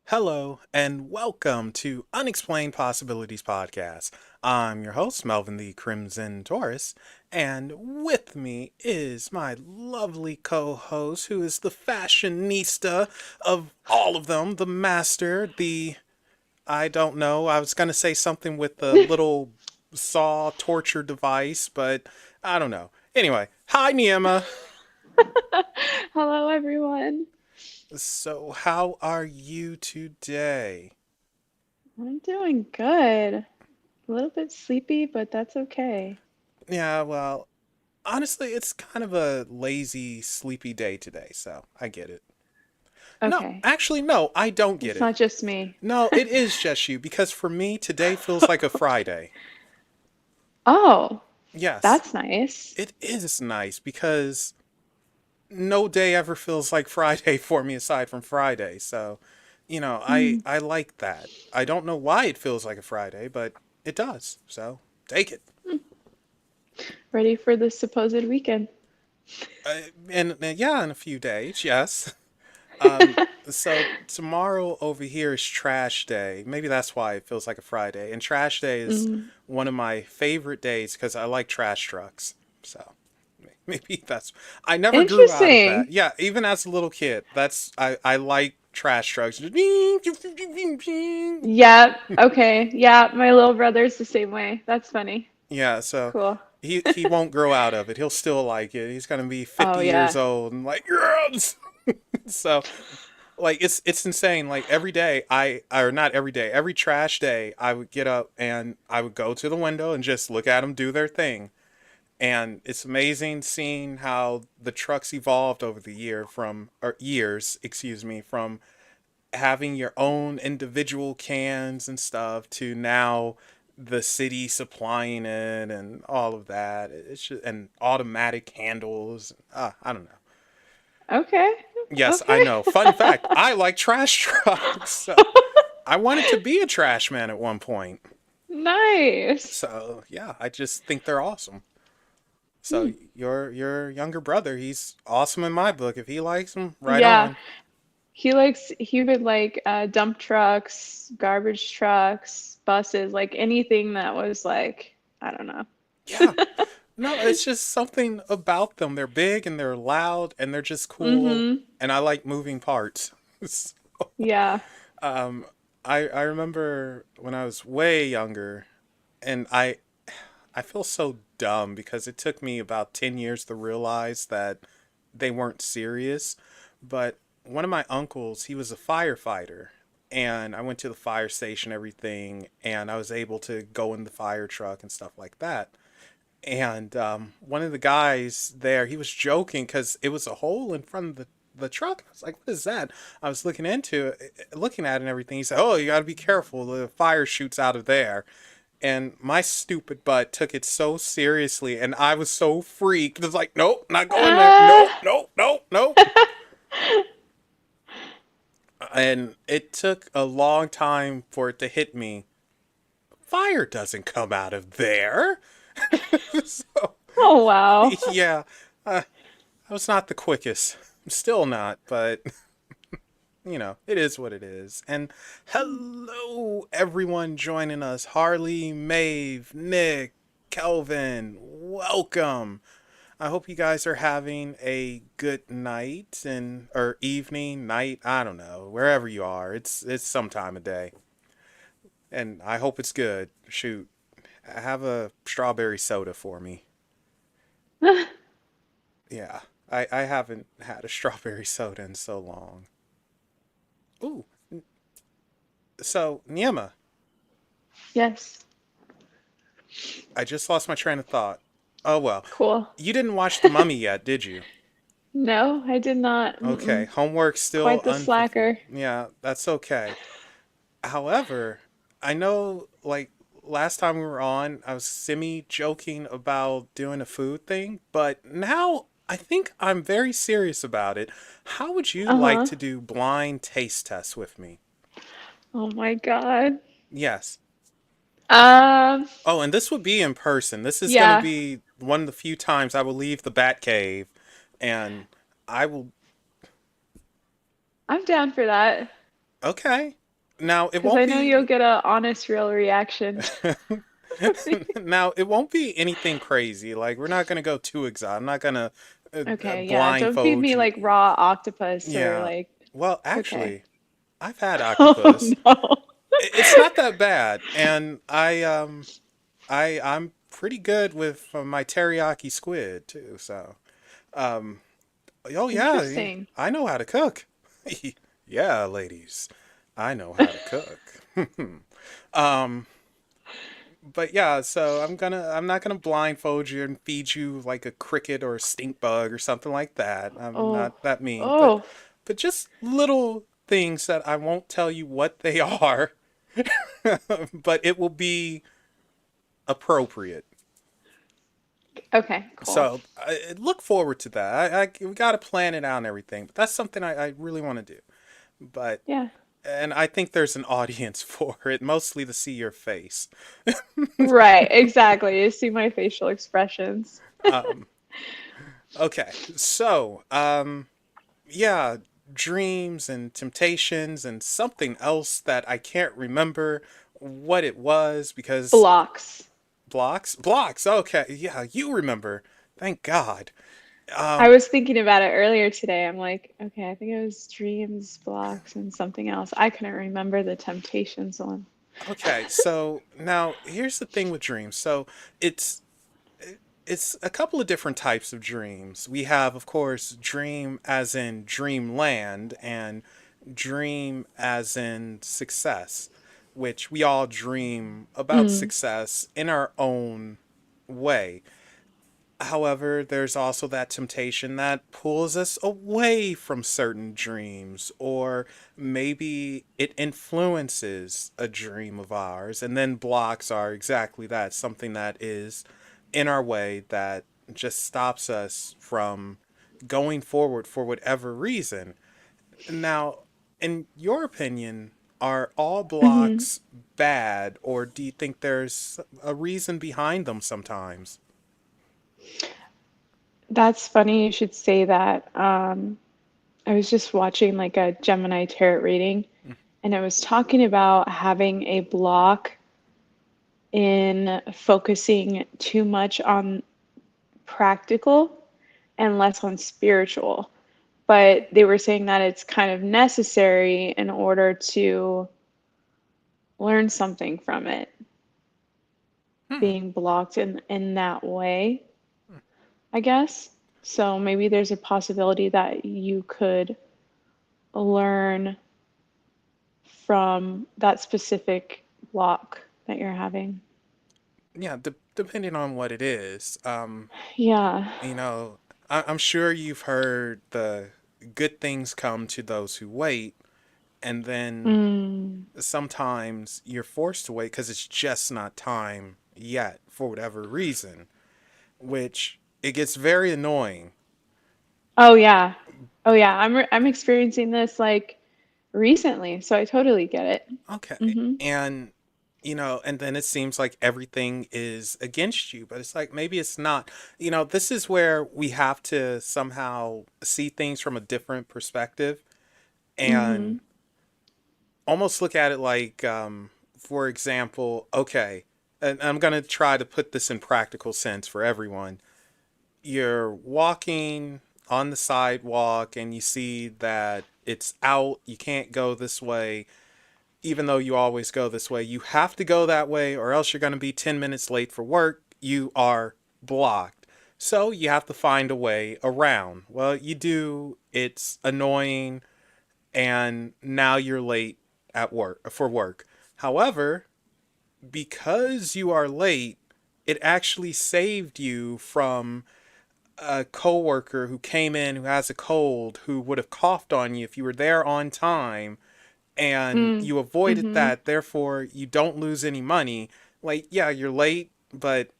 Hello, and welcome to Unexplained Possibilities Podcast. I'm your host, Melvin the Crimson Taurus, and with me is my lovely co host, who is the fashionista of all of them, the master, I don't know, I was going to say something with the little saw torture device, but I don't know. Anyway, hi, Neima. Hello, everyone. So, how are you today? I'm doing good. A little bit sleepy, but that's okay. Yeah, well, honestly, it's kind of a lazy, sleepy day today, so I get it. No, Okay. actually, no, I don't get It's it. not just me. No, it is just you, because for me, today feels like a Friday. Oh, Yes, that's nice. it is nice because no day ever feels like Friday for me aside from Friday. So, Hmm. I like that. I don't know why it feels like a Friday, but it does. So, take it. Ready for the supposed weekend. And yeah, in a few days, yes. Um, so tomorrow over here is trash day. Maybe that's why it feels like a Friday. And trash day is Mm. one of my favorite days because I like trash trucks. So maybe that's I never grew out of that. Interesting. Yeah, even as a little kid, I like trash trucks. Yep. Okay. Yeah, my little brother's the same way. That's funny. Yeah, so Cool. he won't grow out of it. He'll still like it. He's gonna be Oh, 50 years yeah. old and like yes. So like it's insane. Like every day or not every day, every trash day I would get up and I would go to the window and just look at them do their thing. And it's amazing seeing how the trucks evolved over the years, excuse me, from having your own individual cans and stuff to now the city supplying it and all of that. It's just, and automatic handles. I don't know. Okay. Yes, I Okay. know. Fun fact: I like trash trucks. So I wanted to be a trash man at one point. Nice. So yeah, I just think they're awesome. Hmm. So your younger brother, he's awesome in my book. If he likes them, right Yeah. on. He would like dump trucks, garbage trucks, buses, like anything that was like, I don't know. Yeah. No, it's just something about them. They're big and they're loud and they're just cool. Mm-hmm. And I like moving parts. So, Yeah. um, I remember when I was way younger, and I feel so dumb because it took me about 10 years to realize that they weren't serious. But one of my uncles, he was a firefighter, and I went to the fire station, everything, and I was able to go in the fire truck and stuff like that. And one of the guys there, he was joking because it was a hole in front of the truck. I was like, "What is that?" I was looking at it and everything. He said, "Oh, you got to be careful. The fire shoots out of there." And my stupid butt took it so seriously, and I was so freaked. It was like, "Nope, not going there. Uh, Nope, nope, nope, nope." And it took a long time for it to hit me. Fire doesn't come out of there. So oh wow. yeah, I was not the quickest. I'm still not, but it is what it is. And hello, everyone joining us: Harley, Maeve, Nick, Kelvin. Welcome. I hope you guys are having a good night and or evening, night. I don't know, wherever you are. It's some time of day, and I hope it's good. Shoot, have a strawberry soda for me. Yeah, I haven't had a strawberry soda in so long. Ooh, so Niema, Yes. I just lost my train of thought. Oh well, Cool. you didn't watch The Mummy yet, did you? No, I did not. Okay, Mm-mm. homework still Quite the unfulfilled. slacker. Yeah, that's okay. However, I know like last time we were on, I was semi joking about doing a food thing, but now I think I'm very serious about it. How would you like Uh-huh. to do blind taste tests with me? Oh my God. Yes. Um, Oh, and this would be in person. This is going to yeah, be one of the few times I will leave the Bat Cave, and I will. I'm down for that. Okay. Now it Because won't I know you'll be. get a honest, real reaction. Now it won't be anything crazy. Like we're not gonna go too exotic. I'm not gonna Okay, yeah. Don't feed blindfold me you. like raw octopus or Yeah. like, Well, okay. actually, I've had Oh octopus. no. It's not that bad, and I'm pretty good with my teriyaki squid too. So, um, oh yeah, yeah, Interesting. I know how to cook. Yeah, ladies, I know how to cook. um, but yeah, so I'm not gonna blindfold you and feed you like a cricket or a stink bug or something like that. I'm Oh, not that mean, oh, but just little things that I won't tell you what they are, but it will be appropriate. okay, cool. So I look forward to that. We got to plan it out and everything, but that's something I really want to do. But Yeah. and I think there's an audience for it, mostly to see your face. Right, exactly. You see my facial expressions. Um, okay, so yeah, dreams and temptations and something else that I can't remember what it was because Blocks. blocks. Okay, yeah, you remember. Thank God. I Um, was thinking about it earlier today. I'm like, okay, I think it was dreams, blocks, and something else. I couldn't remember the Temptations one. okay, so now here's the thing with dreams. So it's it's a couple of different types of dreams. We have, of course, dream as in dreamland and dream as in success, which we all dream about Mm, success in our own way. However, there's also that temptation that pulls us away from certain dreams, or maybe it influences a dream of ours, and then blocks are exactly that, something that is in our way that just stops us from going forward for whatever reason. Now, in your opinion, are all hmm. blocks bad, or do you think there's a reason behind them sometimes? That's funny you should say that. I was just watching like a Gemini tarot reading, and it was talking about having a block in focusing too much on practical and less on spiritual. But they were saying that it's kind of necessary in order to learn something from it, Hmm. being blocked in that way, I guess. So maybe there's a possibility that you could learn from that specific block that you're having. Yeah, depending on what it is. Yeah. You know, I'm sure you've heard the good things come to those who wait, and then Mm. sometimes you're forced to wait because it's just not time yet for whatever reason, which it gets very annoying. Oh yeah. Oh yeah. I'm experiencing this like recently, so I totally get it. Okay. Hmm. And and then it seems like everything is against you, but it's like maybe it's not. This is where we have to somehow see things from a different perspective and Hmm. almost look at it like, for example, okay, and I'm going to try to put this in practical sense for everyone. You're walking on the sidewalk and you see that it's out, you can't go this way, even though you always go this way. You have to go that way, or else you're going to be 10 minutes late for work. You are blocked. So you have to find a way around. Well, you do. It's annoying, and now you're late at work for work. However, because you are late, it actually saved you from a coworker who came in who has a cold who would have coughed on you if you were there on time, and Mm. you avoided Hmm. that, therefore you don't lose any money. Like, yeah, you're late, but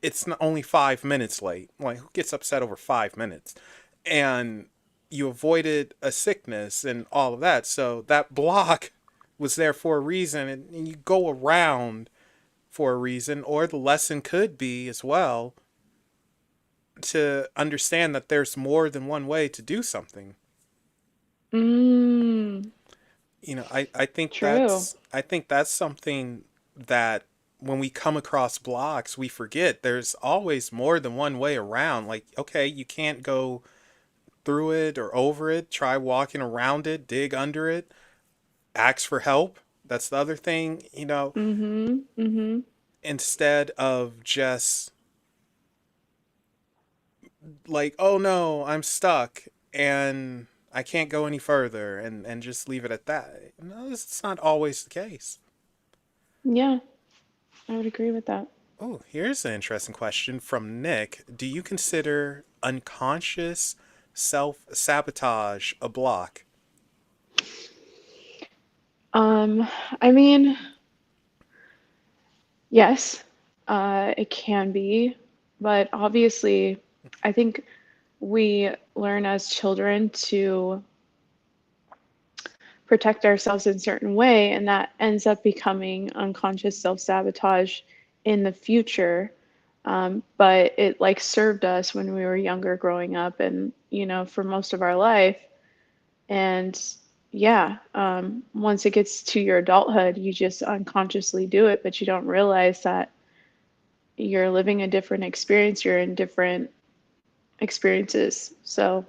it's not only 5 minutes late. Like, who gets upset over 5 minutes? And you avoided a sickness and all of that. So that block was there for a reason, and you go around for a reason. Or the lesson could be as well to understand that there's more than one way to do something. Mm. True. I think that's something that when we come across blocks, we forget there's always more than one way around. Like, okay, you can't go through it or over it. Try walking around it, dig under it, ask for help. That's the other thing, Mm-hmm. Mm-hmm. instead of just like, oh no, I'm stuck and I can't go any further and just leave it at that. No, it's not always the case. Yeah, I would agree with that. Oh, here's an interesting question from Nick. Do you consider unconscious self sabotage a block? Um, I mean, yes, it can be, but obviously, I think we learn as children to protect ourselves in a certain way, and that ends up becoming unconscious self-sabotage in the future. But it like served us when we were younger growing up and, for most of our life. And yeah, once it gets to your adulthood, you just unconsciously do it, but you don't realize that you're living a different experience, you're in different experiences. So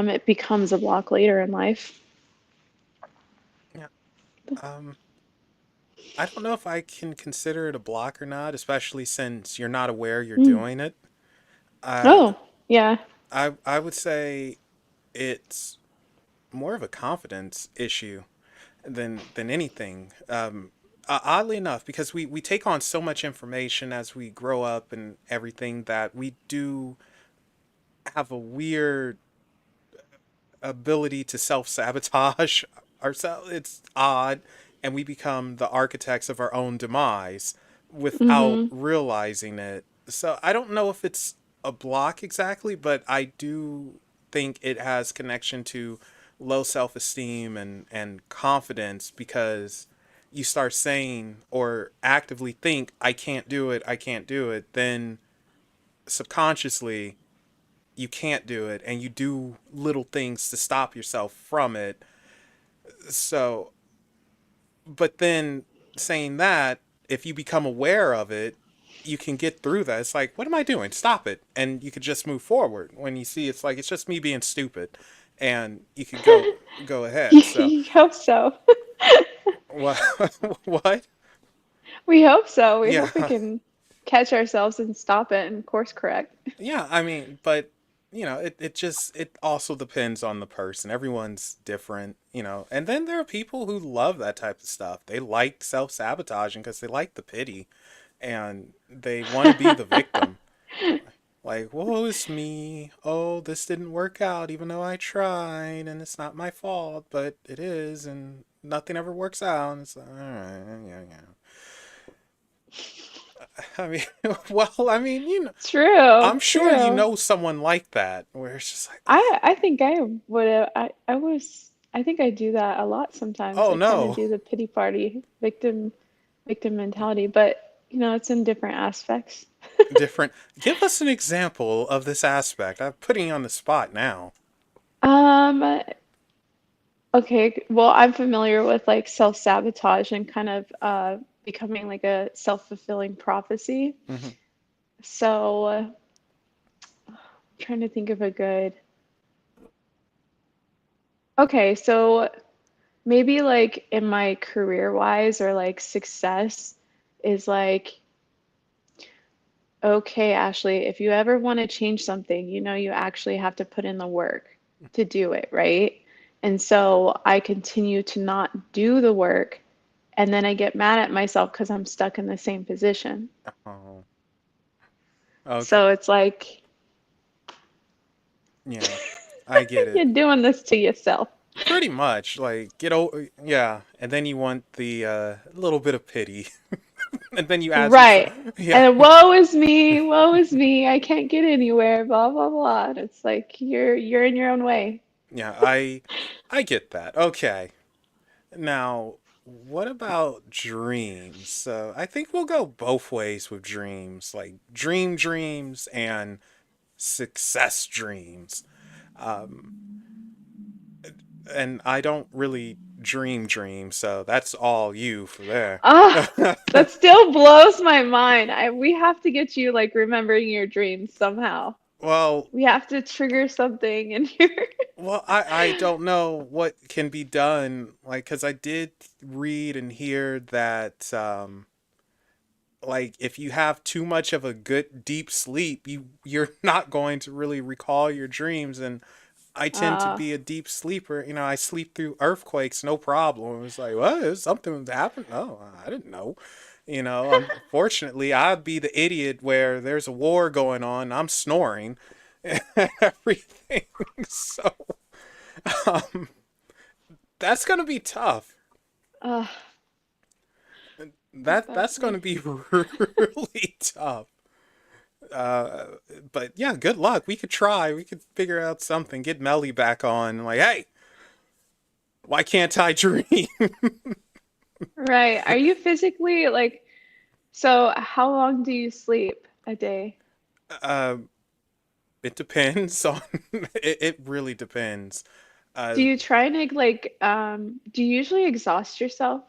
it becomes a block later in life. Yeah. Um, I don't know if I can consider it a block or not, especially since you're not aware you're Mm. doing it. Uh, Oh, yeah. I would say it's more of a confidence issue than anything. Oddly enough, because we take on so much information as we grow up and everything that we do have a weird ability to self sabotage ourselves. It's odd, and we become the architects of our own demise without Mm-hmm. realizing it. So I don't know if it's a block exactly, but I do think it has connection to low self esteem and confidence because you start saying or actively think, I can't do it, I can't do it, then subconsciously you can't do it and you do little things to stop yourself from it. So, but then saying that, if you become aware of it, you can get through that. It's like, what am I doing? Stop it. And you could just move forward. When you see it's like it's just me being stupid and you could go ahead. So, You hope so. what what? We hope so. We Yeah. hope we can catch ourselves and stop it and course correct. Yeah, I mean, but it also depends on the person. Everyone's different. And then there are people who love that type of stuff. They like self-sabotaging because they like the pity and they want to be the victim. Like, woe is me. Oh, this didn't work out even though I tried and it's not my fault, but it is and nothing ever works out. And it's like, all right, yeah, yeah. I mean, well, I mean, True, I'm sure you true. know someone like that where it's just like, I think I would have I think I do that a lot sometimes. oh I kind of no, do the pity party victim mentality, but it's in different aspects. different. Give us an example of this aspect. I'm putting you on the spot now. Um, okay, well, I'm familiar with like self-sabotage and kind of becoming like a self-fulfilling prophecy. Hmm. So, trying to think of a good. Okay, so maybe like in my career wise or like success is like, okay, Ashley, if you ever want to change something, you actually have to put in the work to do it, right? And so I continue to not do the work, and then I get mad at myself because I'm stuck in the same position. Oh, okay. So it's like Yeah, I get it. you're doing this to yourself. Pretty much, like get over. Yeah, and then you want the little bit of pity, and then you ask yourself, Right. yeah, And woe is me, I can't get anywhere, blah blah blah. And it's like you're in your own way. yeah. I get that. Okay. Now, what about dreams? So I think we'll go both ways with dreams, like dreams and success dreams. Um, and I don't really dream, so that's all you for there. Ah, that still blows my mind. We have to get you like remembering your dreams somehow. well, We have to trigger something in here. I don't know what can be done, like, because I did read and hear that, like, if you have too much of a good deep sleep, you're not going to really recall your dreams. And I tend to Uh, be a deep sleeper. You know, I sleep through earthquakes, no problem. It's like, what? Is something happened? Oh, I didn't know. You know, unfortunately, I'd be the idiot where there's a war going on. I'm snoring, and everything. So um, that's gonna be tough. uh, That's gonna definitely. be really tough. Uh, but yeah, good luck. We could try. We could figure out something. Get Melly back on. Like, hey, why can't I dream? Right. Are you physically like, so how long do you sleep a day? uh, it depends on. It really depends. Do Uh, you try and like, do you usually exhaust yourself?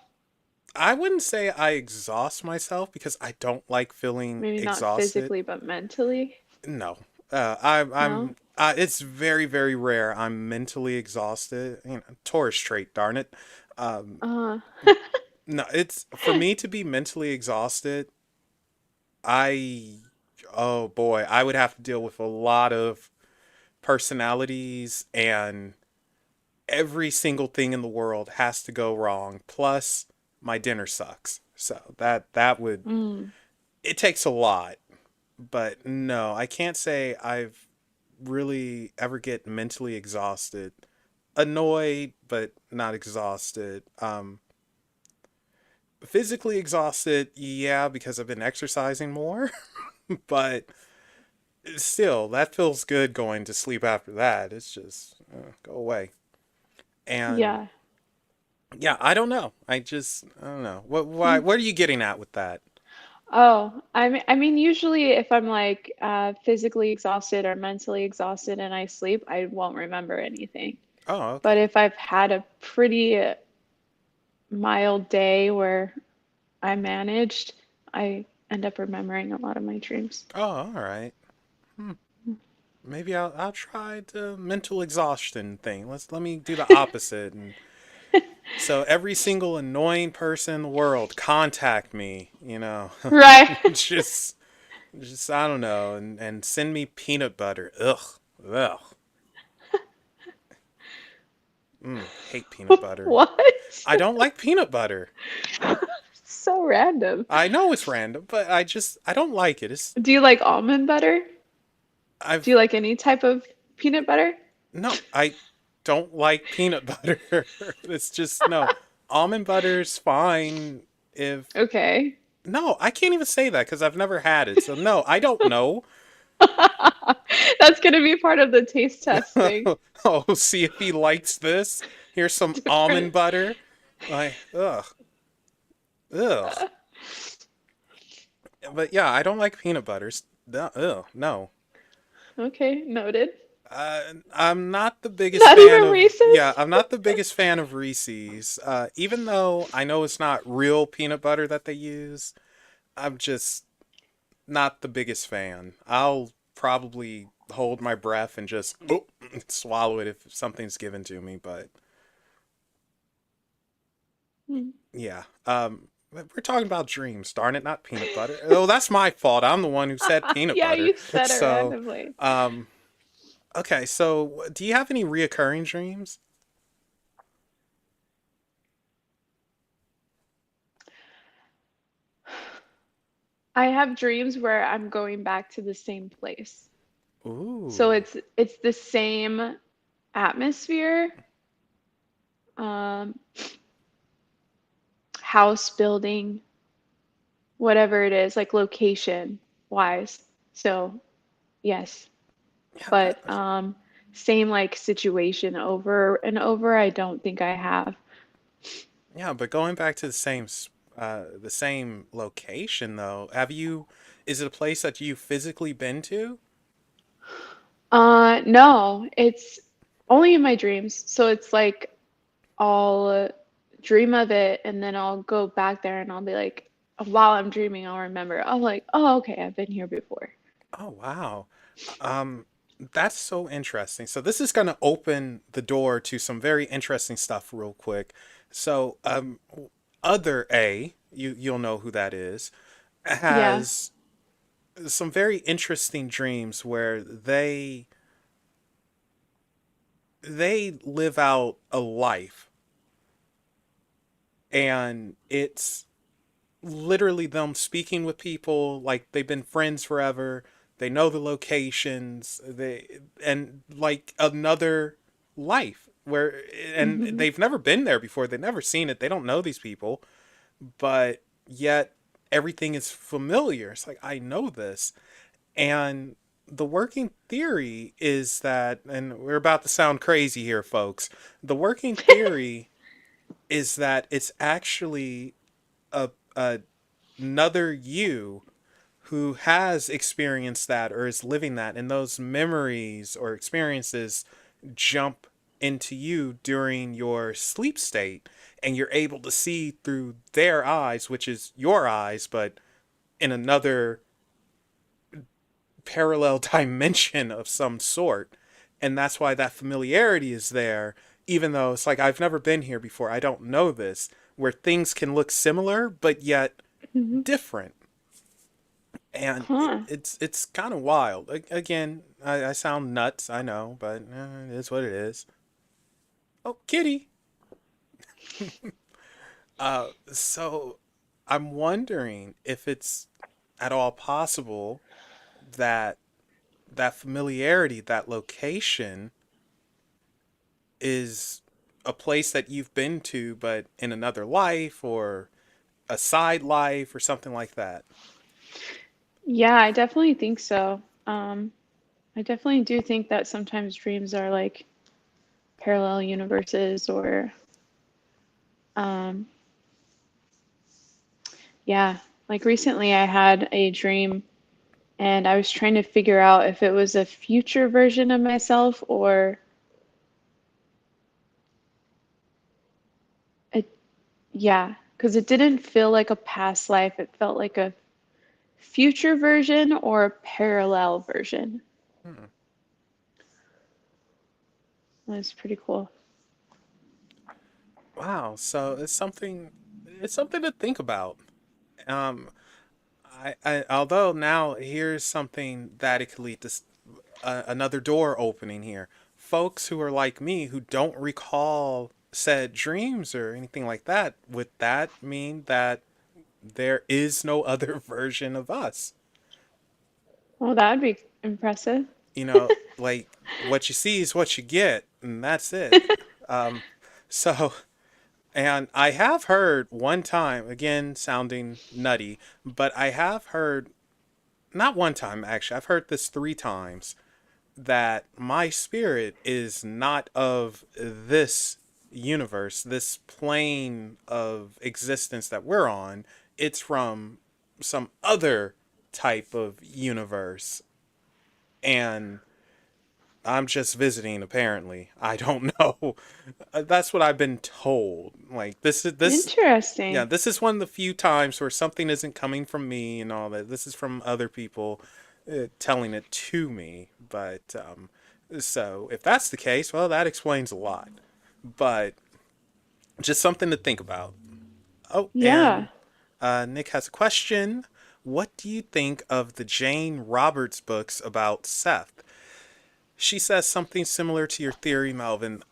I wouldn't say I exhaust myself because I don't like feeling Maybe not exhausted. physically, but mentally? No, No? I'm. It's very very rare. I'm mentally exhausted. You know, Taurus trait. Darn it. Um, Uh, no, it's for me to be mentally exhausted. I, oh boy, I would have to deal with a lot of personalities, and every single thing in the world has to go wrong. Plus, my dinner sucks. So that would, mm, it takes a lot. But no, I can't say I've really ever get mentally exhausted. Annoyed, but not exhausted. Physically exhausted, yeah, because I've been exercising more. But still, that feels good going to sleep after that. It's just go away. And yeah. yeah, I don't know. I don't know. Why? Hmm. What are you getting at with that? Oh, I mean, usually if I'm like physically exhausted or mentally exhausted and I sleep, I won't remember anything. Oh, But okay. if I've had a pretty mild day where I managed, I end up remembering a lot of my dreams. Oh, all right. Hmm. Maybe I'll try the mental exhaustion thing. Let me do the opposite. And so every single annoying person in the world contact me. You know, Right. just just I don't know, and send me peanut butter. Ugh, ugh. Hate peanut butter. What? I don't like peanut butter. So random. I know it's random, but I don't like it. It's Do you like almond butter? Do I've you like any type of peanut butter? no, I don't like peanut butter. It's just no. Almond butter's fine if Okay. no, I can't even say that because I've never had it. So no, I don't know. That's gonna be part of the taste testing. Oh, see if he likes this. Here's some Different. almond butter. Like, ugh, ugh. But yeah, I don't like peanut butters. No, ugh, no. Okay, noted. I'm not the biggest Not fan even of yeah, Reese's? I'm not the biggest fan of Reese's. Even though I know it's not real peanut butter that they use, I'm just not the biggest fan. I'll probably hold my breath and just swallow it if something's given to me. But Hmm. yeah, we're talking about dreams, darn it, not peanut butter. Oh, that's my fault. I'm the one who said peanut Yeah, butter. you said it So, randomly. um, okay. So, do you have any reoccurring dreams? I have dreams where I'm going back to the same place. So Ooh. it's the same atmosphere, um, house building, whatever it is, like location wise. So yes, Yeah, that. but same like situation over and over, I don't think I have. Yeah, but going back to the same location though. Have you? Is it a place that you physically been to? No, it's only in my dreams. So it's like I'll dream of it and then I'll go back there and I'll be like, while I'm dreaming, I'll remember. I'm like, oh, okay, I've been here before. Oh, wow. Um, that's so interesting. So this is going to open the door to some very interesting stuff real quick. So, other A, you'll know who that is, Yeah. has some very interesting dreams where they live out a life, and it's literally them speaking with people like they've been friends forever. They know the locations. They and like another life where and Hmm. they've never been there before. They've never seen it. They don't know these people, but yet everything is familiar. It's like I know this. And the working theory is that, and we're about to sound crazy here, folks. The working theory is that it's actually a another you who has experienced that or is living that, and those memories or experiences jump into you during your sleep state, and you're able to see through their eyes, which is your eyes, but in another parallel dimension of some sort. And that's why that familiarity is there, even though it's like I've never been here before, I don't know this, where things can look similar but yet Hmm. different. And Huh. it's kind of wild. Again, I sound nuts, I know, but it is what it is. Oh, kitty. So I'm wondering if it's at all possible that that familiarity, that location, is a place that you've been to, but in another life or a side life or something like that. Yeah, I definitely think so. I definitely do think that sometimes dreams are like parallel universes or, um, yeah, like recently I had a dream and I was trying to figure out if it was a future version of myself or a, yeah, because it didn't feel like a past life. It felt like a future version or a parallel version. Hmm. That was pretty cool. Wow. So it's something to think about. Um, although now here's something that it could lead to another door opening here. Folks who are like me who don't recall said dreams or anything like that, would that mean that there is no other version of us? Well, that would be impressive. Like what you see is what you get, and that's it. Um, so, and I have heard one time, again, sounding nutty, but I have heard, not one time actually, I've heard this three times, that my spirit is not of this universe, this plane of existence that we're on. It's from some other type of universe. And I'm just visiting, apparently. I don't know. That's what I've been told. Like, yeah, Interesting. this is one of the few times where something isn't coming from me and all that. This is from other people telling it to me. But so if that's the case, well, that explains a lot. But just something to think about. Oh, Yeah. and Nick has a question. What do you think of the Jane Roberts books about Seth? She says something similar to your theory, Melvin.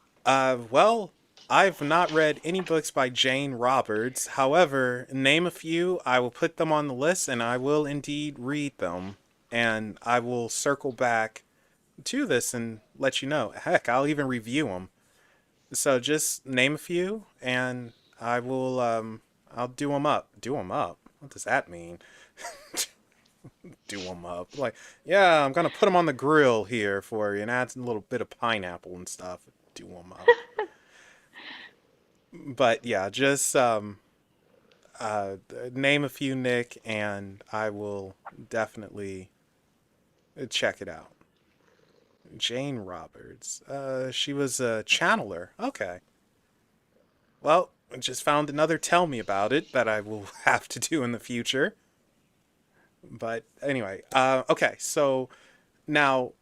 Well, I've not read any books by Jane Roberts. However, name a few, I will put them on the list and I will indeed read them. And I will circle back to this and let you know. Heck, I'll even review them. So just name a few and I will, I'll do them up. Do them up? What does that mean? Do them up. Like, yeah, I'm gonna put them on the grill here for you and add a little bit of pineapple and stuff. Do them up. But yeah, just uh, name a few, Nick, and I will definitely check it out. Jane Roberts. She was a channeler. Okay. Well, I just found another tell me about it that I will have to do in the future. But anyway, okay, so now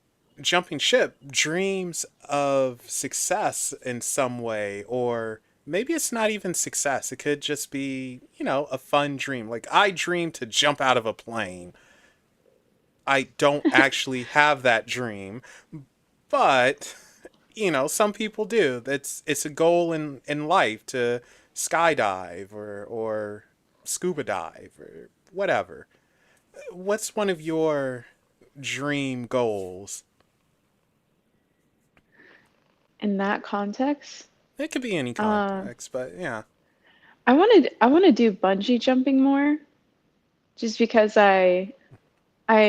jumping ship, dreams of success in some way, or maybe it's not even success. It could just be, a fun dream. Like I dream to jump out of a plane. I don't actually have that dream, but some people do. It's a goal in life to skydive or scuba dive or whatever. What's one of your dream goals? In that context, It could be any um, context, but yeah. I want to do bungee jumping more, just because I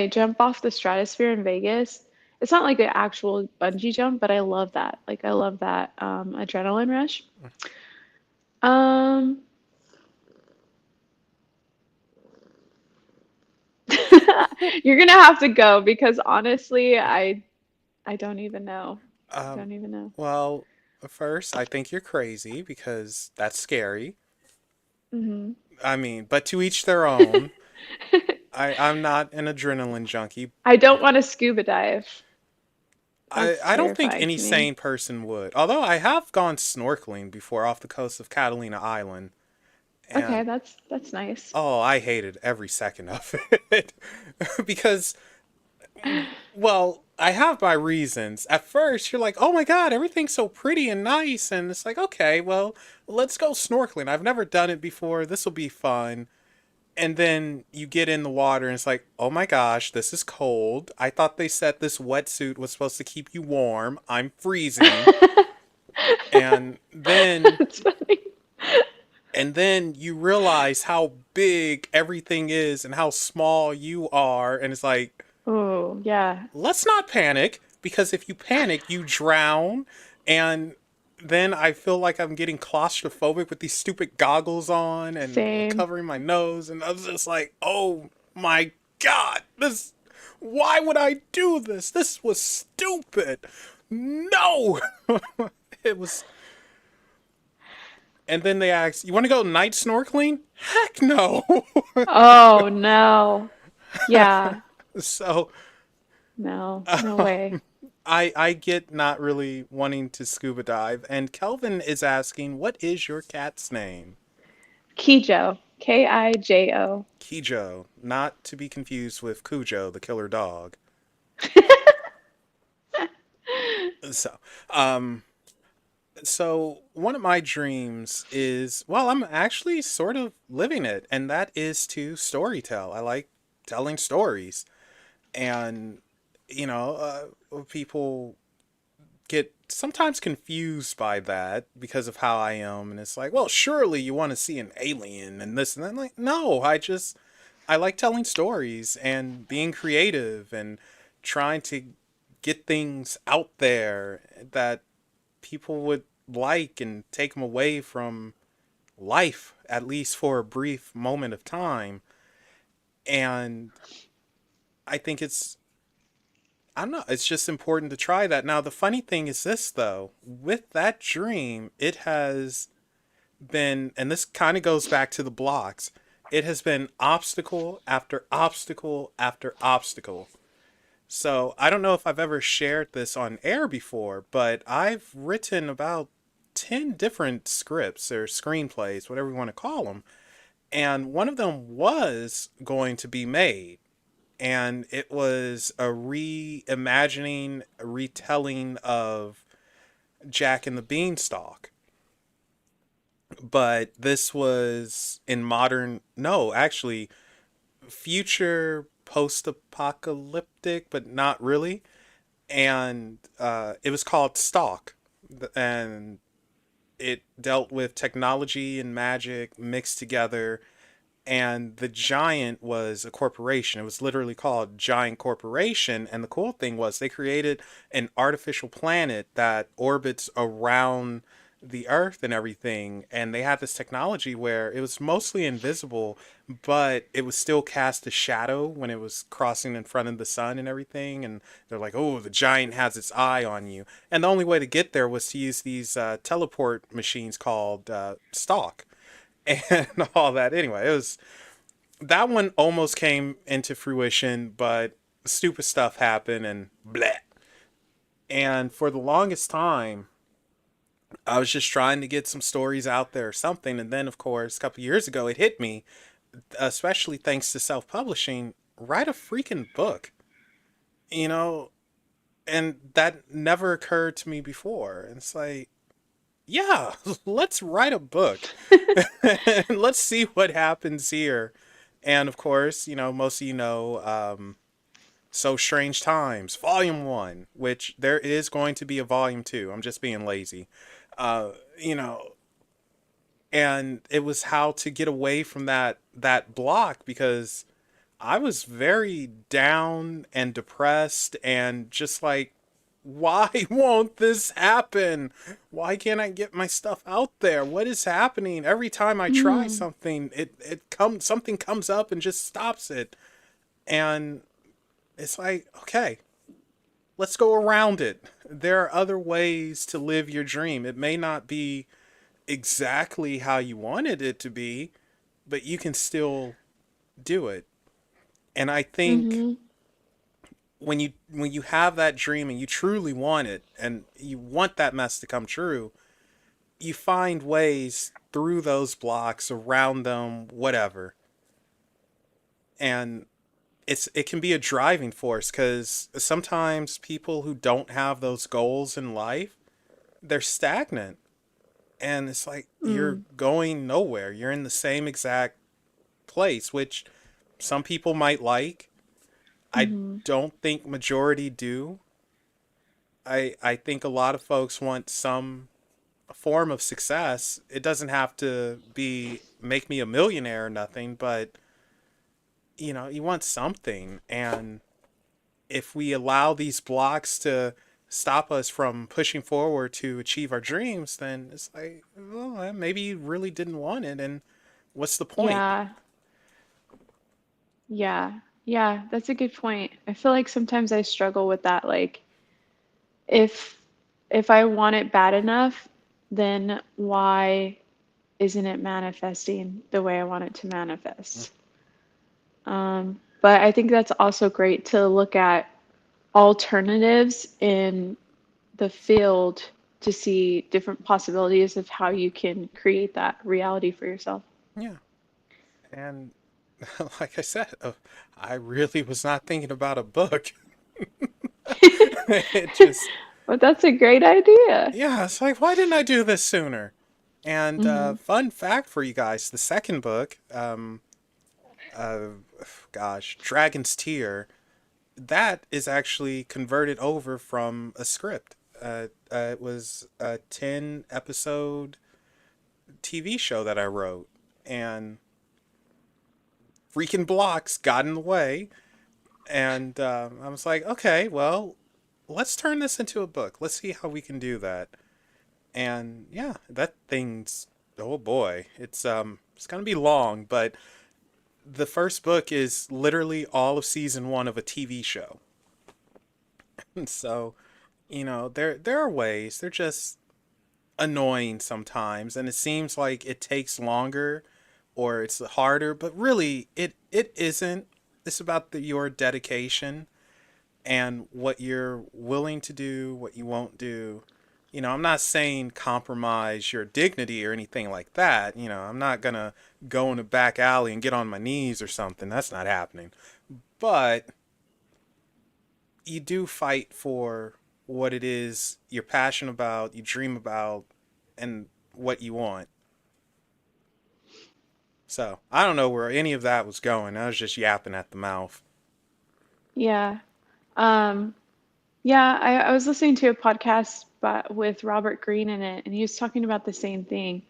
jump off the stratosphere in Vegas. It's not like an actual bungee jump, but I love that. Like I love that adrenaline rush. Um, you're gonna have to go because honestly, I don't even know. I Um, don't even know. well, first, I think you're crazy because that's scary. Hmm. I mean, but to each their own. I'm not an adrenaline junkie. I don't want to scuba dive. That's I don't think terrifying any to me. sane person would. Although I have gone snorkeling before off the coast of Catalina Island, Okay, and that's nice. oh, I hated every second of it because, well, I have my reasons. At first, you're like, oh my god, everything's so pretty and nice, and it's like, okay, well, let's go snorkeling. I've never done it before. This will be fun. And then you get in the water and it's like, oh my gosh, this is cold. I thought they said this wetsuit was supposed to keep you warm. I'm freezing. And then That's funny. you realize how big everything is and how small you are, and it's like, Oh, yeah. let's not panic, because if you panic, you drown. And then I feel like I'm getting claustrophobic with these stupid goggles on and Same. covering my nose, and I was just like, oh my god, this. Why would I do this? This was stupid. No, it was. And then they asked, "You want to go night snorkeling?" Heck no. Oh no. Yeah. So No. No way. I get not really wanting to scuba dive, and Kelvin is asking, "What is your cat's name?" Kijo. Kijo. Kijo, not to be confused with Cujo, the killer dog. So, um, so one of my dreams is, well, I'm actually sort of living it, and that is to storytell. I like telling stories, and people get sometimes confused by that because of how I am, and it's like, well, surely you want to see an alien and this and that. Like, no, I like telling stories and being creative and trying to get things out there that people would like and take them away from life, at least for a brief moment of time. And I think I don't know, it's just important to try that. Now, the funny thing is this, though, with that dream, it has been, and this kind of goes back to the blocks, it has been obstacle after obstacle after obstacle. So I don't know if I've ever shared this on air before, but I've written about 10 different scripts or screenplays, whatever you want to call them. And one of them was going to be made. And it was a reimagining, a retelling of Jack and the Beanstalk. But this was in modern, no, actually, future post apocalyptic, but not really. And it was called Stalk. And it dealt with technology and magic mixed together. And the giant was a corporation. It was literally called Giant Corporation. And the cool thing was they created an artificial planet that orbits around the earth and everything, and they had this technology where it was mostly invisible, but it would still cast a shadow when it was crossing in front of the sun and everything. And they're like, oh, the giant has its eye on you. And the only way to get there was to use these teleport machines called stalk and all that. Anyway, it was that one almost came into fruition, but stupid stuff happened and bleh. And for the longest time, I was just trying to get some stories out there or something. And then, of course, a couple years ago, it hit me, especially thanks to self publishing, write a freaking book, you know? And that never occurred to me before. And it's like, yeah, let's write a book and let's see what happens here. And of course, most of So Strange Times, Volume 1, which there is going to be a Volume 2. I'm just being lazy. Uh, you know, and it was how to get away from that block because I was very down and depressed and just like, why won't this happen? Why can't I get my stuff out there? What is happening? Every time I try Mm, something, something comes up and just stops it. And it's like, okay, let's go around it. There are other ways to live your dream. It may not be exactly how you wanted it to be, but you can still do it. And I think mm-hmm, when you have that dream and you truly want it and you want that mess to come true, you find ways through those blocks, around them, whatever. And it can be a driving force cuz sometimes people who don't have those goals in life, they're stagnant. And it's like you're mm, going nowhere. You're in the same exact place, which some people might like. I mm-hmm. don't think majority do. I think a lot of folks want some form of success. It doesn't have to be make me a millionaire or nothing, but you want something. And if we allow these blocks to stop us from pushing forward to achieve our dreams, then it's like, well, maybe you really didn't want it, and what's the point? Yeah, yeah, yeah, that's a good point. I feel like sometimes I struggle with that. Like, if if I want it bad enough, then why isn't it manifesting the way I want it to manifest? But I think that's also great to look at alternatives in the field to see different possibilities of how you can create that reality for yourself. Yeah. And like I said, I really was not thinking about a book. It just, But that's a great idea. yeah, it's like, why didn't I do this sooner? And Hmm. fun fact for you guys, the second book, uh, gosh, Dragon's Tear, that is actually converted over from a script. It was a 10 episode TV show that I wrote, and freaking blocks got in the way. And I was like, okay, well, let's turn this into a book. Let's see how we can do that. And yeah, that thing's oh boy, it's gonna be long, but the first book is literally all of season one of a TV show. And so, there are ways. They're just annoying sometimes, and it seems like it takes longer or it's harder, but really it isn't. It's about your dedication and what you're willing to do, what you won't do. I'm not saying compromise your dignity or anything like that. I'm not going to go in a back alley and get on my knees or something. That's not happening. But you do fight for what it is you're passionate about, you dream about, and what you want. So I don't know where any of that was going. I was just yapping at the mouth. Yeah. Um, yeah, I was listening to a podcast but with Robert Greene in it, and he was talking about the same thing.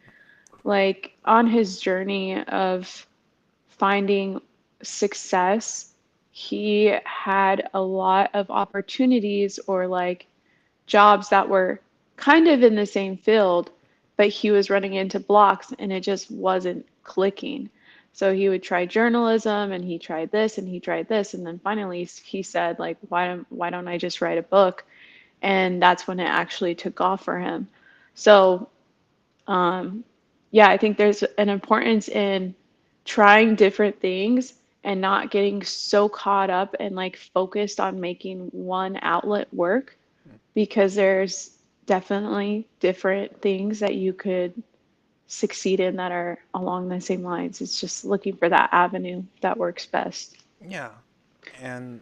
Like on his journey of finding success, he had a lot of opportunities or like jobs that were kind of in the same field, but he was running into blocks and it just wasn't clicking. So he would try journalism and he tried this and he tried this and then finally he said like why don't I just write a book? And that's when it actually took off for him. So yeah, I think there's an importance in trying different things and not getting so caught up and like focused on making one outlet work because there's definitely different things that you could succeed in that are along the same lines. It's just looking for that avenue that works best. Yeah. And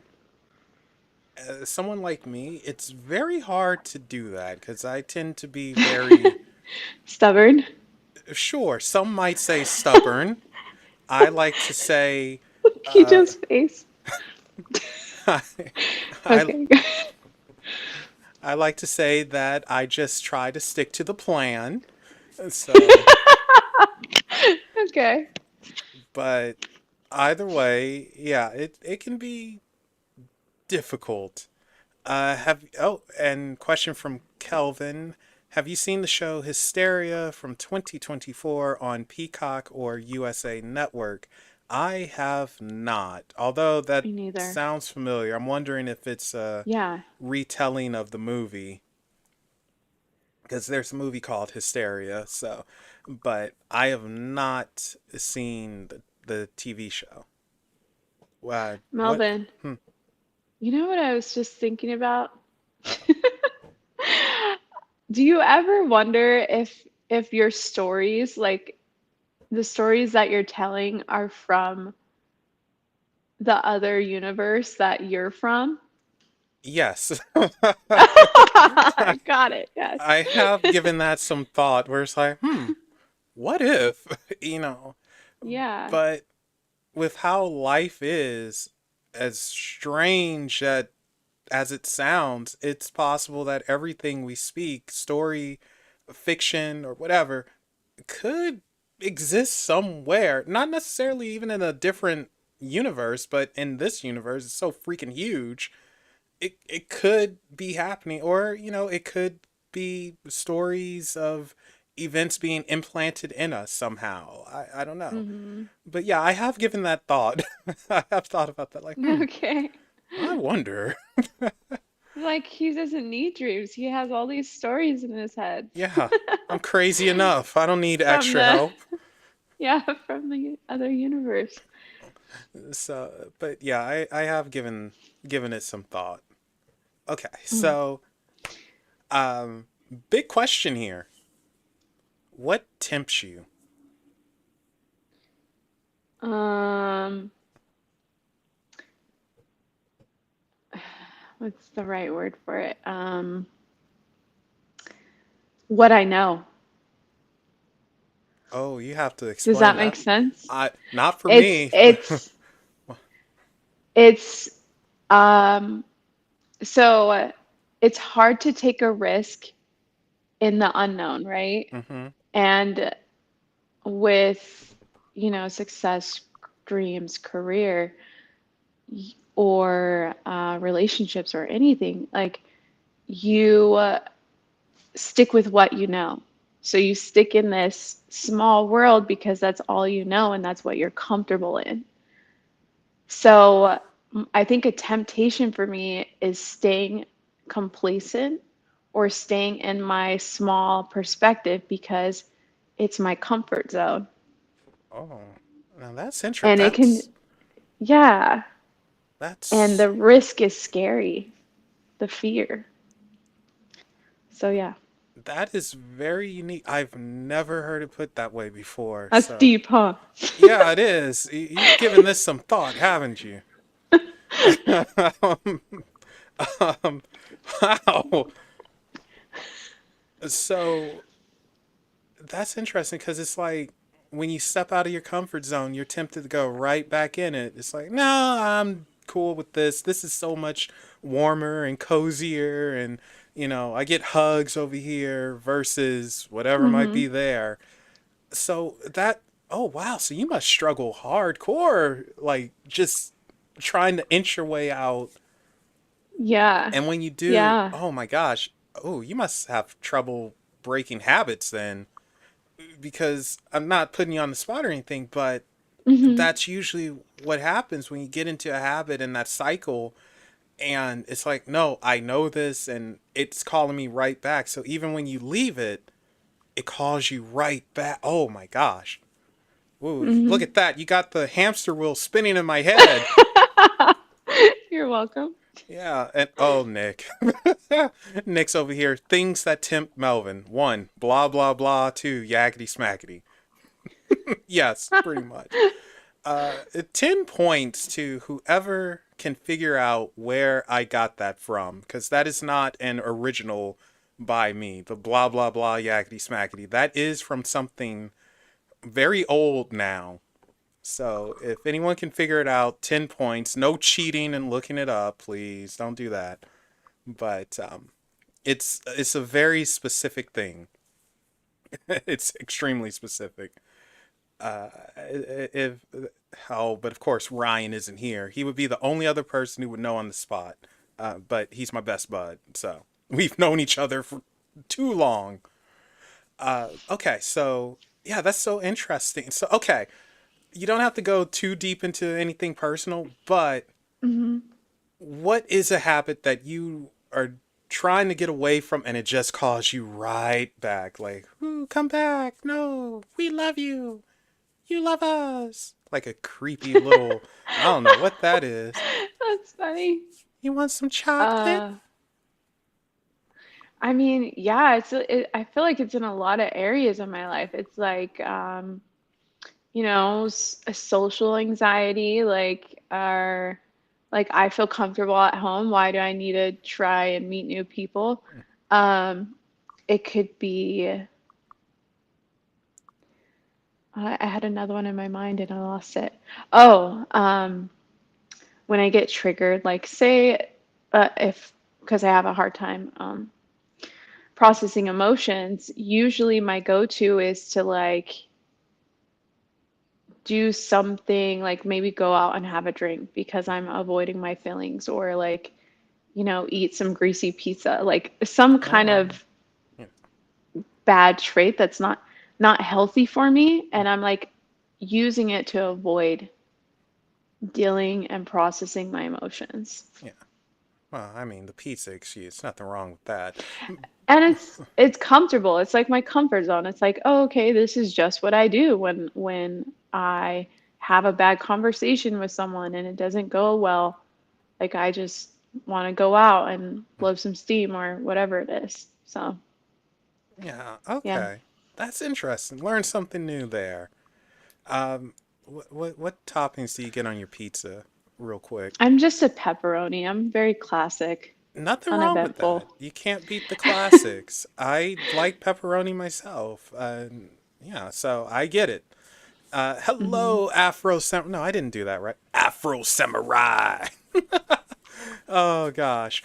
someone like me, it's very hard to do that because I tend to be very, Stubborn. sure, some might say stubborn. I like to say, He uh, just face. I, I, Okay. I like to say that I just try to stick to the plan. So, Okay. but either way, yeah, it can be difficult. And question from Kelvin. Have you seen the show Hysteria from 2024 on Peacock or USA Network? I have not. Although that Me neither. sounds familiar. I'm wondering if it's a Yeah. retelling of the movie because there's a movie called Hysteria, so but I have not seen the TV show. What? Melvin, Hmm. you know what I was just thinking about? Uh-oh. Do you ever wonder if your stories, like the stories that you're telling are from the other universe that you're from? Yes. Got it. Yes. I have given that some thought where it's like, what if, you know, Yeah. but with how life is, as strange as it sounds, it's possible that everything we speak, story, fiction, or whatever, could exist somewhere. Not necessarily even in a different universe, but in this universe, it's so freaking huge. It could be happening, or it could be stories of events being implanted in us somehow. I don't know, Hmm. but yeah, I have given that thought. I have thought about that. Like, Okay. I wonder. Like he doesn't need dreams. He has all these stories in his head Yeah, I'm crazy enough. I don't need from extra the help. yeah, from the other universe. So, but yeah, I have given it some thought. Okay, Mm. so um, big question here. What tempts you? Um, what's the right word for it? What I know. Oh, you have to Does explain that make that. sense? I not for It's me. it's it's um so it's hard to take a risk in the unknown, right? Mm-hmm. And with, success, dreams, career, or relationships or anything, like you stick with what you know. So you stick in this small world because that's all you know and that's what you're comfortable in. So I think a temptation for me is staying complacent or staying in my small perspective because it's my comfort zone. Oh, now that's interesting. And it can, yeah. And That's the risk is scary, the fear. So, yeah, that is very unique. I've never heard it put that way before. that's So deep, huh? yeah, it is. You've given this some thought, haven't you? um, um, wow. So that's interesting because it's like when you step out of your comfort zone, you're tempted to go right back in it. It's like, no, I'm cool with this. This is so much warmer and cozier, and I get hugs over here versus whatever might Hmm. be there. So that, oh wow, so you must struggle hardcore, like just trying to inch your way out. Yeah. And when you do, Yeah. oh my gosh, oh, you must have trouble breaking habits then. because I'm not putting you on the spot or anything, but Hmm. that's usually what happens when you get into a habit and that cycle. And it's like, no, I know this and it's calling me right back. So even when you leave it, it calls you right back. Oh my gosh. Ooh, look Hmm. at that. You got the hamster wheel spinning in my head. You're welcome. Yeah. And oh, Nick. Nick's over here. Things that tempt Melvin. One, blah, blah, blah. Two, yakety smackety. Yes, pretty much. 10 points to whoever can figure out where I got that from, because that is not an original by me. The blah, blah, blah, yakety smackety. That is from something very old now. So if anyone can figure it out, 10 points. No cheating and looking it up, please. Don't do that. But it's a very specific thing. It's extremely specific. If oh, but of course Ryan isn't here. He would be the only other person who would know on the spot. But he's my best bud, so we've known each other for too long. Okay, so yeah, that's so interesting. So okay, you don't have to go too deep into anything personal, but Hmm. what is a habit that you are trying to get away from and it just calls you right back? Like, ooh, come back. No, we love you. You love us. Like a creepy little, I don't know what that is. That's funny. You want some chocolate? Uh, I mean, yeah, I feel like it's in a lot of areas of my life. It's like, a social anxiety, like I feel comfortable at home. Why do I need to try and meet new people? Um, it could be, I had another one in my mind and I lost it. Oh, when I get triggered, like say, if, because I have a hard time, processing emotions, usually my go-to is to like do something like maybe go out and have a drink because I'm avoiding my feelings or like, eat some greasy pizza, like some kind Oh, of yeah. bad trait that's not healthy for me. And I'm like using it to avoid dealing and processing my emotions. Yeah. Well, I mean, the pizza excuse, nothing wrong with that. And it's comfortable. It's like my comfort zone. It's like, oh, okay, this is just what I do when I have a bad conversation with someone and it doesn't go well. Like I just want to go out and blow some steam or whatever it is. So, Yeah, yeah. okay. That's interesting. Learn something new there. Um, what toppings do you get on your pizza, real quick? I'm just a pepperoni. I'm very classic, Nothing wrong with that. uneventful. You can't beat the classics. I like pepperoni myself. Yeah, so I get it. Hmm. Hello, Afro Sam. No, I didn't do that right. Afro Samurai. Oh gosh.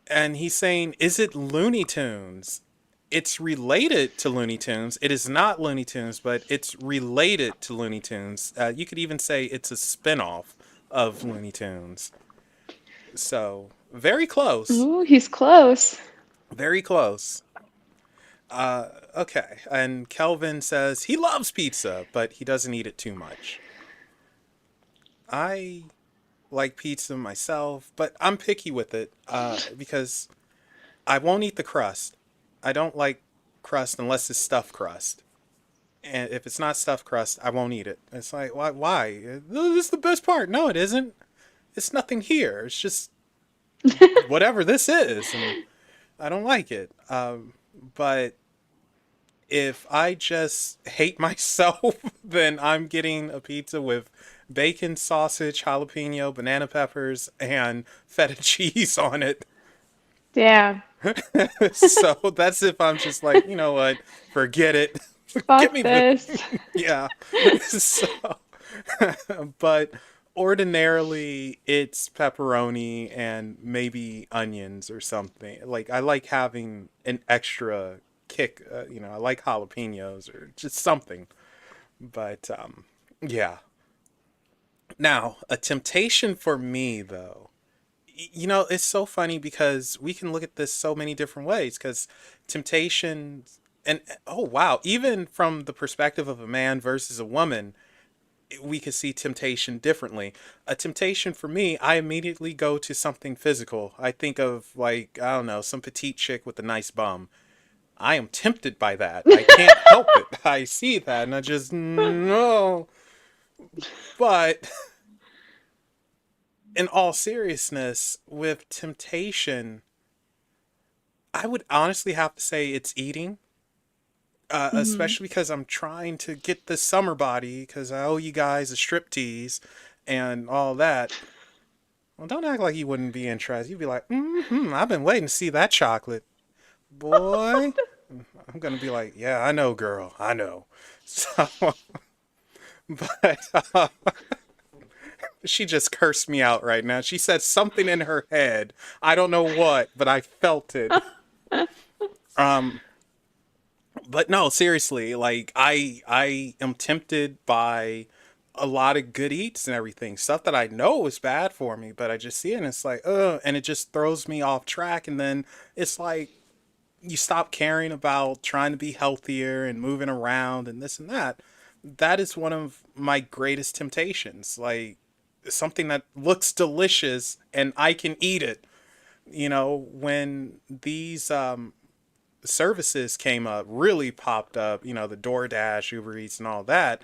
And he's saying, is it Looney Tunes? It's related to Looney Tunes. It is not Looney Tunes, but it's related to Looney Tunes. You could even say it's a spinoff of Looney Tunes. So very close. Ooh, he's close. Very close. Okay. And Kelvin says he loves pizza, but he doesn't eat it too much. I like pizza myself, but I'm picky with it because I won't eat the crust. I don't like crust unless it's stuffed crust. And if it's not stuffed crust, I won't eat it. It's like, why? Why? This is the best part. No, it isn't. It's nothing here. It's just whatever this is, and I don't like it. But if I just hate myself, then I'm getting a pizza with bacon, sausage, jalapeno, banana peppers, and feta cheese on it. Damn. So that's if I'm just like, you know what, forget it. Give Fuck me the this. yeah. So, but ordinarily it's pepperoni and maybe onions or something. Like I like having an extra kick. I like jalapenos or just something. But yeah. Now a temptation for me though. It's so funny because we can look at this so many different ways. Because temptation And oh wow, even from the perspective of a man versus a woman, we could see temptation differently. A temptation for me, I immediately go to something physical. I think of, like, I don't know, some petite chick with a nice bum. I am tempted by that. I can't help it. I see that and I just no. But in all seriousness, with temptation, I would honestly have to say it's eating. Hmm. Especially because I'm trying to get the summer body because I owe you guys a strip tease and all that. Well, don't act like you wouldn't be interested. You'd be like, I've been waiting to see that chocolate. Boy, I'm going to be like, yeah, I know, girl. I know. So, but she just cursed me out right now. She said something in her head. I don't know what, but I felt it. Um, but no, seriously, like I am tempted by a lot of good eats and everything, stuff that I know is bad for me, but I just see it and it's like, and it just throws me off track. And then it's like you stop caring about trying to be healthier and moving around and this and that. That is one of my greatest temptations. Like something that looks delicious and I can eat it. When these services came up, really popped up, the DoorDash, Uber Eats, and all that,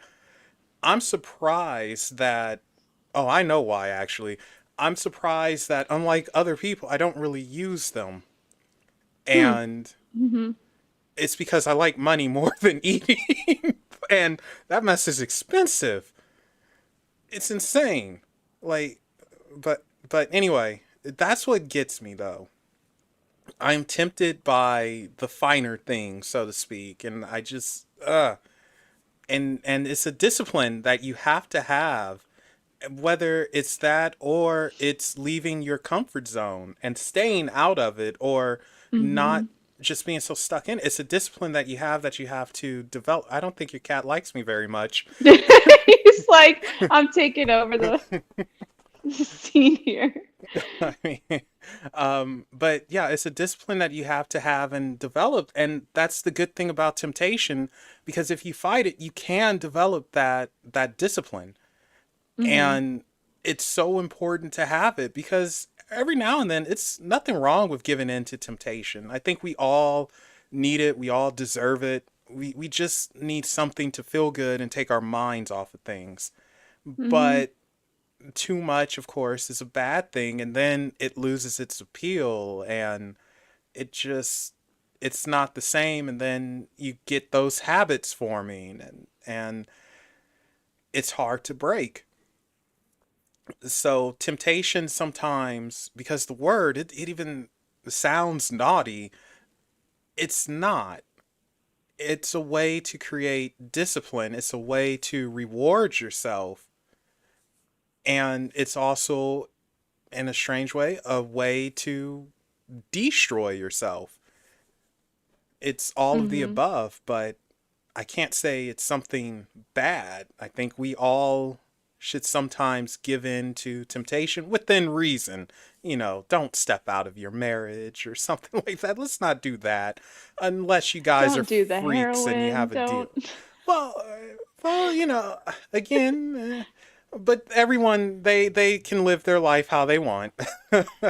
I'm surprised that, oh, I know why actually. I'm surprised that unlike other people, I don't really use them. Hmm. And Hmm. it's because I like money more than eating. And that mess is expensive. It's insane. Like, but anyway, that's what gets me though. I'm tempted by the finer things, so to speak, and I just and it's a discipline that you have to have, whether it's that or it's leaving your comfort zone and staying out of it, or not Hmm. just being so stuck in it. It's a discipline that you have to develop. I don't think your cat likes me very much. He's like, I'm taking over the scene here. I mean, but yeah, it's a discipline that you have to have and develop, and that's the good thing about temptation, because if you fight it, you can develop that discipline. Hmm. And it's so important to have it because every now and then it's nothing wrong with giving in to temptation. I think we all need it, we all deserve it. We just need something to feel good and take our minds off of things. Hmm. But too much, of course, is a bad thing, and then it loses its appeal, and it just it's not the same, and then you get those habits forming, and it's hard to break. So temptation sometimes, because the word, it even sounds naughty, it's not. It's a way to create discipline, it's a way to reward yourself, and it's also, in a strange way, a way to destroy yourself. It's all of the Hmm. above, but I can't say it's something bad. I think we all should sometimes give in to temptation within reason. Don't step out of your marriage or something like that. Let's not do that unless you guys are Don't do the freaks and you heroin. have a Don't. deal. Well, again, but everyone, they can live their life how they want.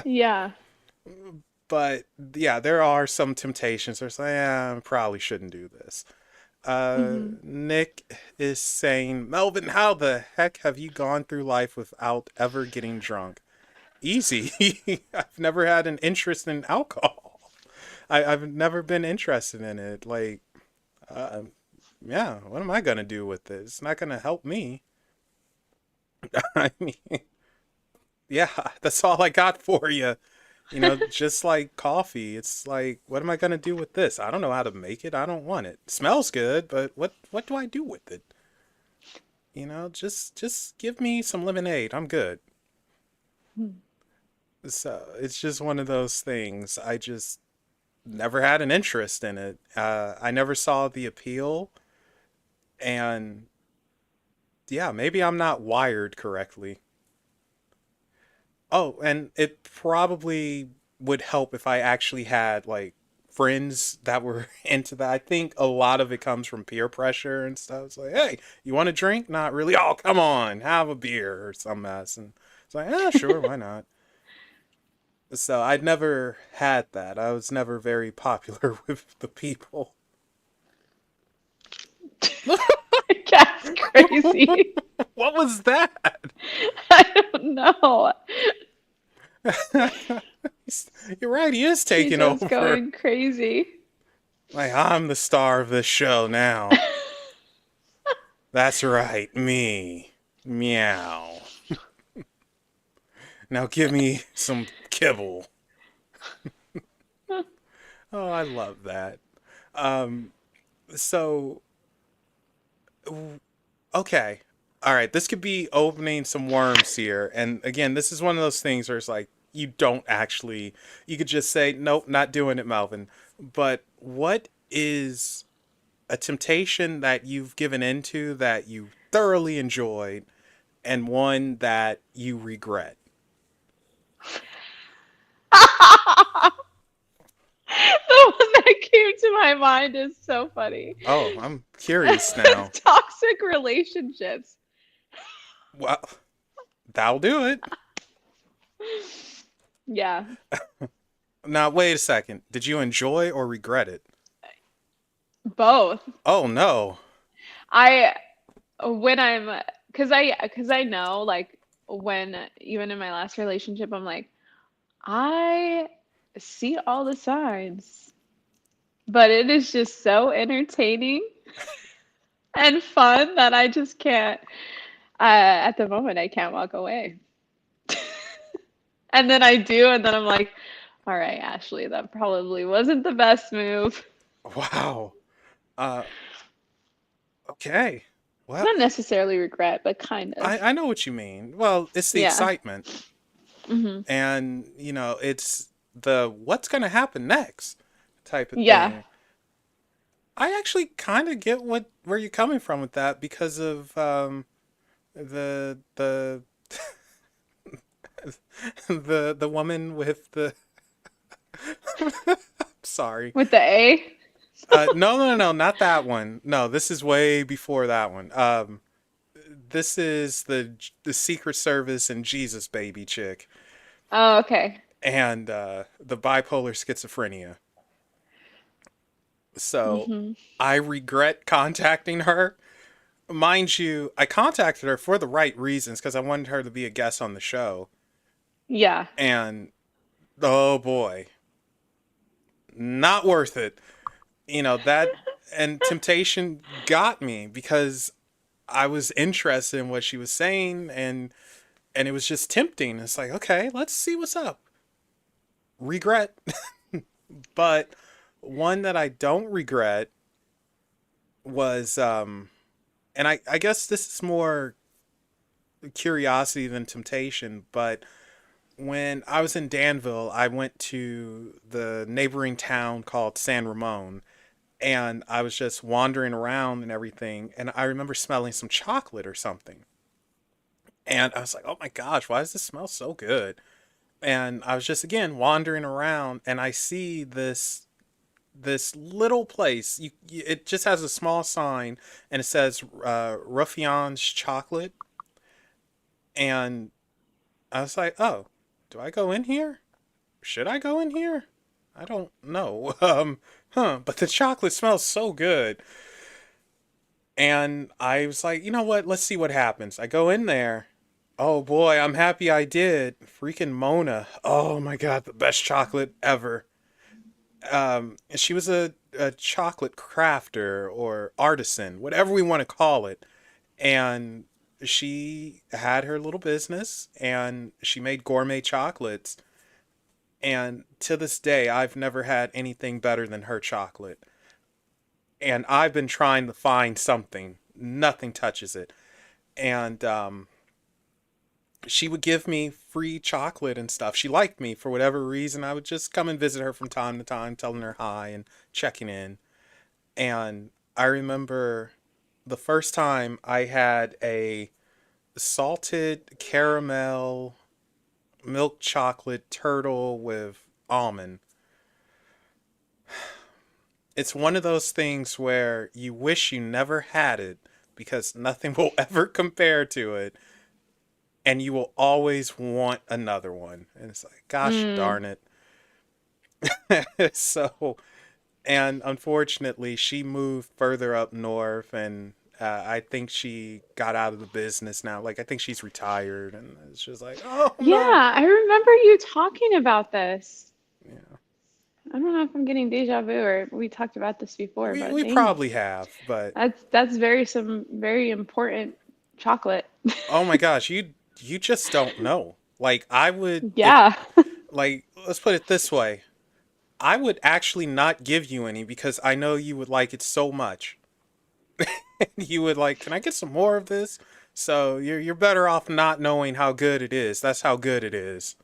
Yeah. But yeah, there are some temptations. There's like, yeah, I probably shouldn't do this. Hmm. Nick is saying, Melvin, how the heck have you gone through life without ever getting drunk? Easy. I've never had an interest in alcohol. I've never been interested in it. Like, uh, yeah, what am I gonna do with it? It's not gonna help me. I mean, yeah, that's all I got for you. Just like coffee, it's like, what am I gonna do with this? I don't know how to make it. I don't want it. It smells good, but what do I do with it? Just give me some lemonade. I'm good. So it's just one of those things. I just never had an interest in it. I never saw the appeal, and yeah, maybe I'm not wired correctly. Oh, and it probably would help if I actually had, like, friends that were into that. I think a lot of it comes from peer pressure and stuff. It's like, hey, you want a drink? Not really. Oh, come on, have a beer or some mess. And it's like, yeah, sure, why not? So I'd never had that. I was never very popular with the people. That's crazy. What was that? I don't know. You're right, he is She's taking just over. going crazy. Like, I'm the star of this show now. That's right, me. Meow. Now give me some kibble. Oh, I love that. Um, so, okay. All right, this could be opening some worms here. And again, this is one of those things where it's like, you don't actually, you could just say, nope, not doing it, Melvin. But what is a temptation that you've given into that you thoroughly enjoyed and one that you regret? The one that came to my mind is so funny. Oh, I'm curious now. Toxic relationships. Well, that'll do it. Yeah, Now, wait a second. Did you enjoy or regret it? both. Oh, no. I when I'm because I know like when even in my last relationship I'm like I see all the signs, but it is just so entertaining and fun that I just can't. At the moment, I can't walk away. And then I do, and then I'm like, all right, Ashley, that probably wasn't the best move. Wow. Uh, okay. Well, Not necessarily regret, but kind of. I know what you mean. Well, it's the Yeah. excitement. Hmm. And, it's the what's going to happen next type of Yeah. thing. I actually kind of get where you're coming from with that because of the the woman with the sorry. With the A. No, no, no, no, not that one. No, this is way before that one. This is the Secret Service and Jesus baby chick, Oh, okay. and the bipolar schizophrenia. So Hmm. I regret contacting her. Mind you, I contacted her for the right reasons because I wanted her to be a guest on the show. Yeah. And oh boy, not worth it. That and temptation got me because I was interested in what she was saying and it was just tempting. It's like, okay, let's see what's up. Regret. But one that I don't regret was and I guess this is more curiosity than temptation, but when I was in Danville, I went to the neighboring town called San Ramon and I was just wandering around and everything and I remember smelling some chocolate or something. And I was like, "Oh my gosh, why does this smell so good?" And I was just again wandering around and I see this little place. It just has a small sign and it says Ruffian's Chocolate and I was like, "Oh, do I go in here? Should I go in here? I don't know." But the chocolate smells so good. And I was like, "You know what? Let's see what happens." I go in there. Oh boy, I'm happy I did. Freaking Mona. Oh my god, the best chocolate ever. She was a chocolate crafter or artisan, whatever we want to call it. And she had her little business and she made gourmet chocolates. And to this day, I've never had anything better than her chocolate. And I've been trying to find something. Nothing touches it. And she would give me free chocolate and stuff. She liked me for whatever reason. I would just come and visit her from time to time, telling her hi and checking in. And I remember the first time I had a salted caramel milk chocolate turtle with almond. it's one of those things where you wish you never had it because nothing will ever compare to it, and you will always want another one. And it's like, gosh Mm. darn it. So, and unfortunately, she moved further up north, and I think she got out of the business now. Like, I think she's retired, and it's just like, oh no. Yeah, I remember you talking about this. Yeah, I don't know if I'm getting deja vu or we talked about this before, we but we dang, probably have, but that's very some very important chocolate. oh my gosh, you just don't know. Like, I would, if Yeah. like, let's put it this way, I would actually not give you any because I know you would like it so much. You would like, can I get some more of this? So you're better off not knowing how good it is. That's how good it is.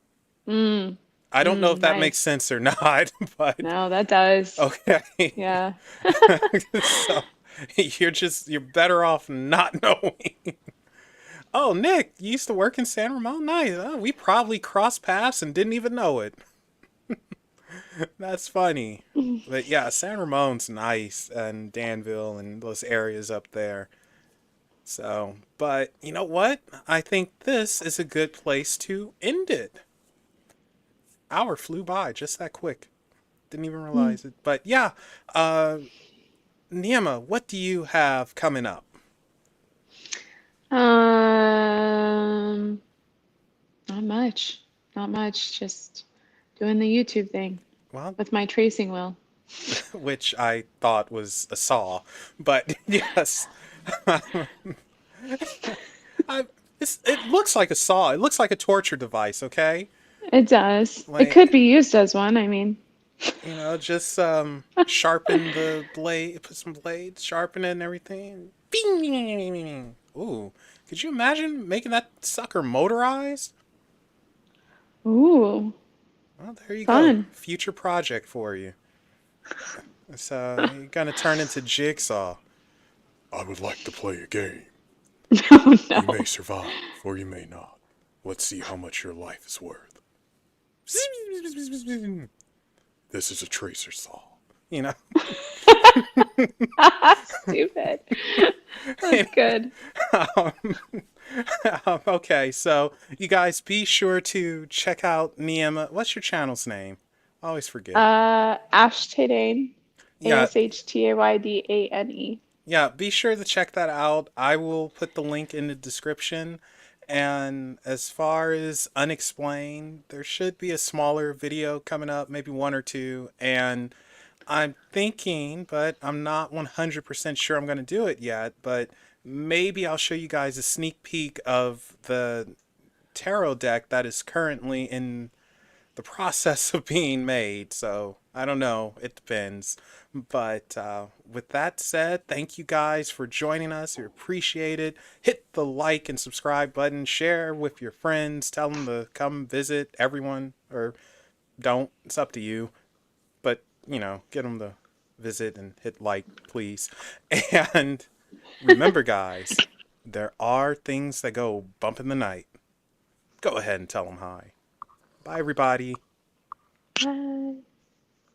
Mm, I don't know if that makes nice. sense or not, but No, that does. okay. Yeah. So you're better off not knowing. Oh, Nick, you used to work in San Ramon? Nice. Oh, we probably crossed paths and didn't even know it. That's funny. But yeah, San Ramon's nice, and Danville and those areas up there. So, but you know what? I think this is a good place to end it. Hour flew by just that quick. Didn't even Mm. realize it. But yeah, uh, Neima, what do you have coming up? Um, Not much. Not much. Just doing the YouTube thing Well, with my tracing wheel. which I thought was a saw, but yes, I, it looks like a saw. It looks like a torture device. Okay, It does. It could like, be used as one, I mean. just sharpen the blade, put some blades, sharpen it and everything. Bing! Ooh, could you imagine making that sucker motorized? Ooh, Well, there you go. fun. Future project for you. So you're gonna turn into Jigsaw. I would like to play a game. Oh You may no. survive, or you may not. Let's see how much your life is worth. This is a tracer saw. You know? Stupid. That's good. um, okay, so you guys be sure to check out Neima. What's your channel's name? I always forget. Ashtadane. Yeah, Ashtydane. yeah, be sure to check that out. I will put the link in the description. And as far as Unexplained, there should be a smaller video coming up, maybe one or two. And I'm thinking, but I'm not 100% sure I'm going to do it yet, but maybe I'll show you guys a sneak peek of the tarot deck that is currently in the process of being made. So I don't know. It depends. But with that said, thank you guys for joining us. We appreciate it. Hit the like and subscribe button. Share with your friends. Tell them to come visit everyone, or don't. It's up to you. But, get them to visit and hit like, please. And remember, guys, there are things that go bump in the night. Go ahead and tell them hi. Bye, everybody. Bye.